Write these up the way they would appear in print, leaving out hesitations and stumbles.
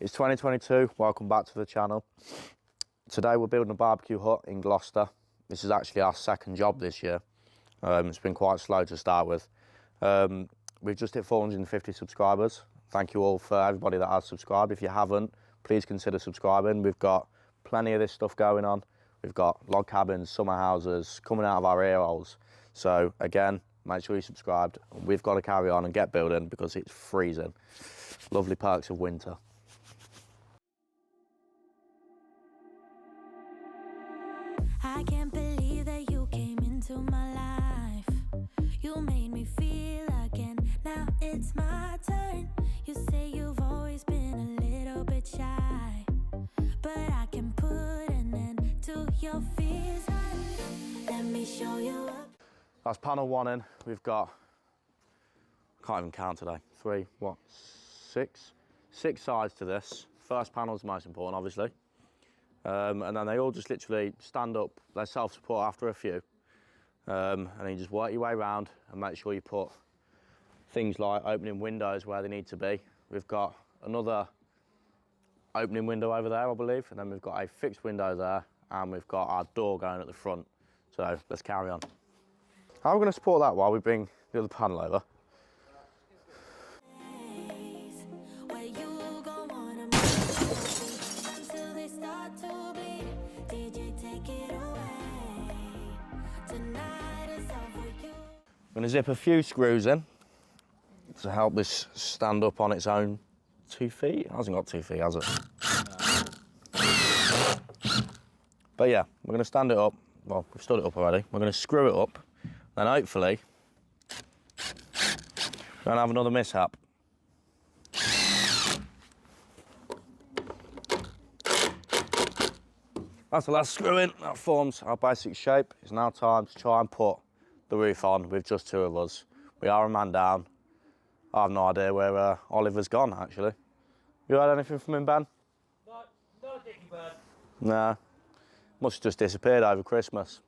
It's 2022, welcome back to the channel. Today we're building a barbecue hut in Gloucester. This is actually our second job this year. It's been quite slow to start with. We've just hit 450 subscribers. Thank you all for everybody that has subscribed. If you haven't, please consider subscribing. We've got plenty of this stuff going on. We've got log cabins, summer houses coming out of our ear holes. So again, make sure you're subscribed. We've got to carry on and get building because it's freezing. Lovely perks of winter. I can't believe that you came into my life. You made me feel again. Now it's my turn. You say you've always been a little bit shy, but I can put an end to your fears. Let me show you up. That's panel one in. We've got, can't even count today. Six sides to this. First panel's the most important, obviously. And then they all just literally stand up, they're self-support after a few. And then you just work your way around and make sure you put things like opening windows where they need to be. We've got another opening window over there, I believe, and then we've got a fixed window there, and we've got our door going at the front. So let's carry on. How are we going to support that while we bring the other panel over? I'm going to zip a few screws in to help this stand up on its own 2 feet. It hasn't got 2 feet, has it? But yeah, we're going to stand it up. Well, we've stood it up already. We're going to screw it up. Then hopefully, we're going to have another mishap. That's the last screw in. That forms our basic shape. It's now time to try and put the roof on with just two of us. We are a man down. I have no idea where Oliver's gone, actually. You heard anything from him, Ben? Not a dicky bird. Nah. Must have just disappeared over Christmas.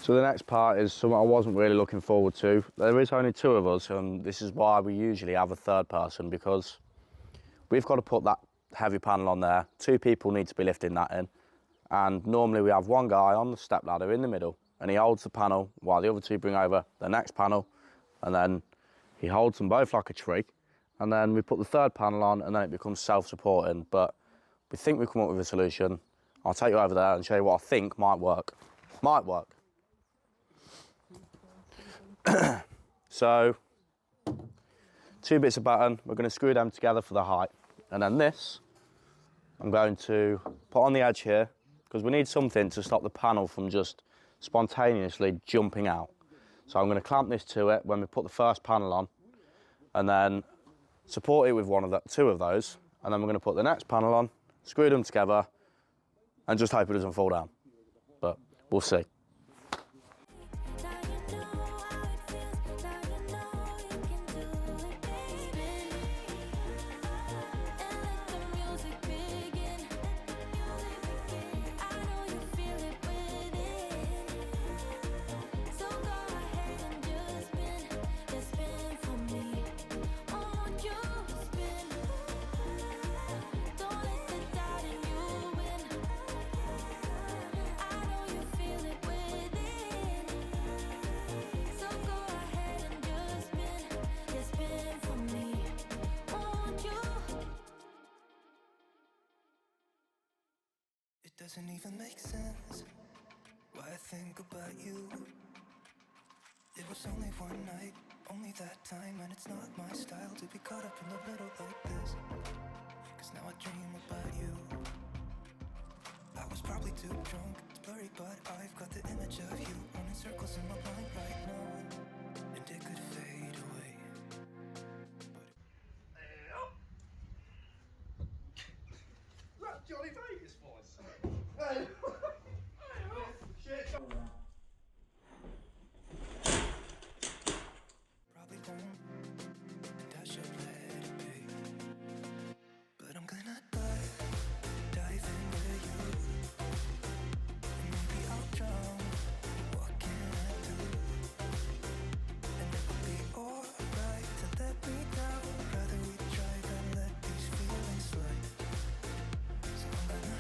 So the next part is something I wasn't really looking forward to. There is only two of us, and this is why we usually have a third person, because we've got to put that heavy panel on there. Two people need to be lifting that in. And normally we have one guy on the step ladder in the middle, and he holds the panel while the other two bring over the next panel, and then he holds them both like a tree. And then we put the third panel on, and then it becomes self-supporting. But we think we've come up with a solution. I'll take you over there and show you what I think might work. Might work. So, two bits of batten, we're going to screw them together for the height. And then this, I'm going to put on the edge here, because we need something to stop the panel from just spontaneously jumping out. So I'm going to clamp this to it when we put the first panel on, and then support it with two of those, and then we're going to put the next panel on, screw them together, and just hope it doesn't fall down. But we'll see. Doesn't even make sense why I think about you. It was only one night, only that time, and it's not my style to be caught up in the middle like this. Cause now I dream about you. I was probably too drunk, it's blurry, but I've got the image of you running circles in my mind right now, and it could fade away. That's Johnny Vegas voice. Probably won't, and I should let it be. But I'm gonna dive into you. And maybe I'll drown. What can I do? And it will be alright to let me down. Rather we try than let these feelings slide. So I'm gonna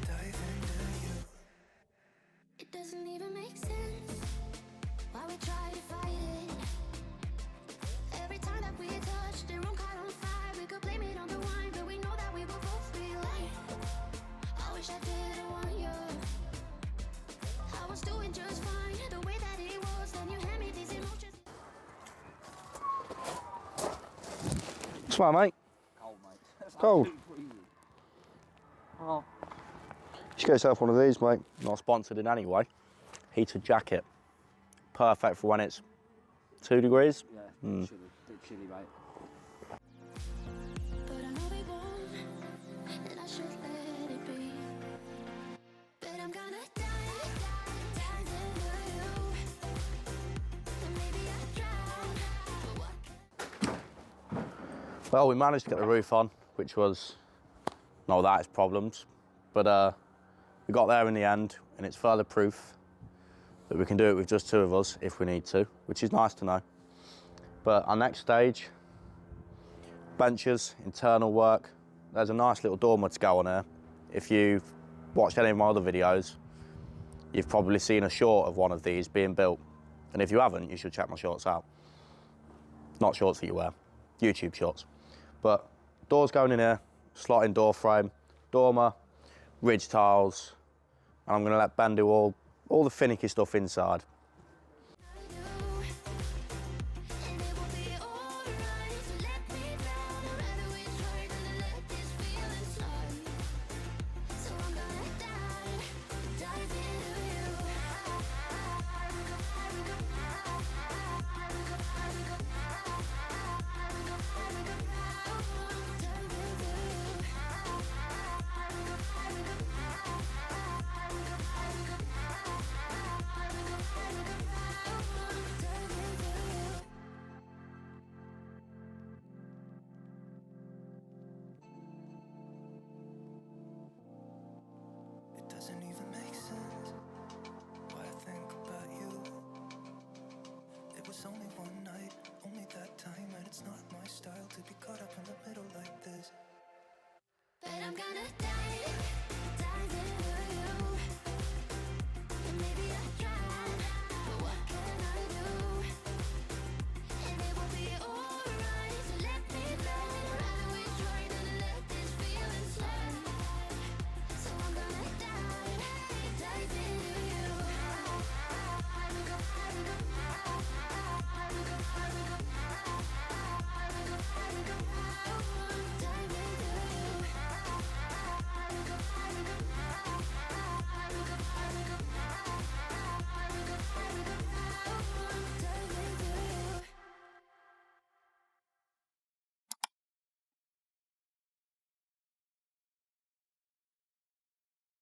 dive into you. It doesn't even make sense why we try to fight it. Every time that we touch, the room caught on fire. We could blame it on the wine, but we know that we will both be lying. I wish I didn't want you. I was doing just fine, the way that it was. Then you hand me these emotions. What's wrong, mate? Cold, mate. Cold. Oh. You should get yourself one of these, mate. Not sponsored in any way. Heated jacket. Perfect for when it's 2 degrees. Yeah, Mm. bit chilly, mate. But I know we won't, and I should let it be. But I'm gonna dive into you. And maybe I drown, but what Well, we managed to get the roof on, which was not without its problems. But we got there in the end, and it's further proof that we can do it with just 2 of us if we need to, which is nice to know. But our next stage, benches, internal work. There's a nice little dormer to go on here. If you've watched any of my other videos, you've probably seen a short of one of these being built. And if you haven't, you should check my shorts out. Not shorts that you wear, YouTube shorts. But doors going in here, slotting door frame, dormer, ridge tiles, and I'm gonna let Ben do all the finicky stuff inside. and it will be alright. So let me down, rather we try than let these feelings slide. So I'm gonna dive into you. It doesn't even make sense why I think about you. It was only one night, only that time, and it's not my style to be caught up in the middle like this. But I'm gonna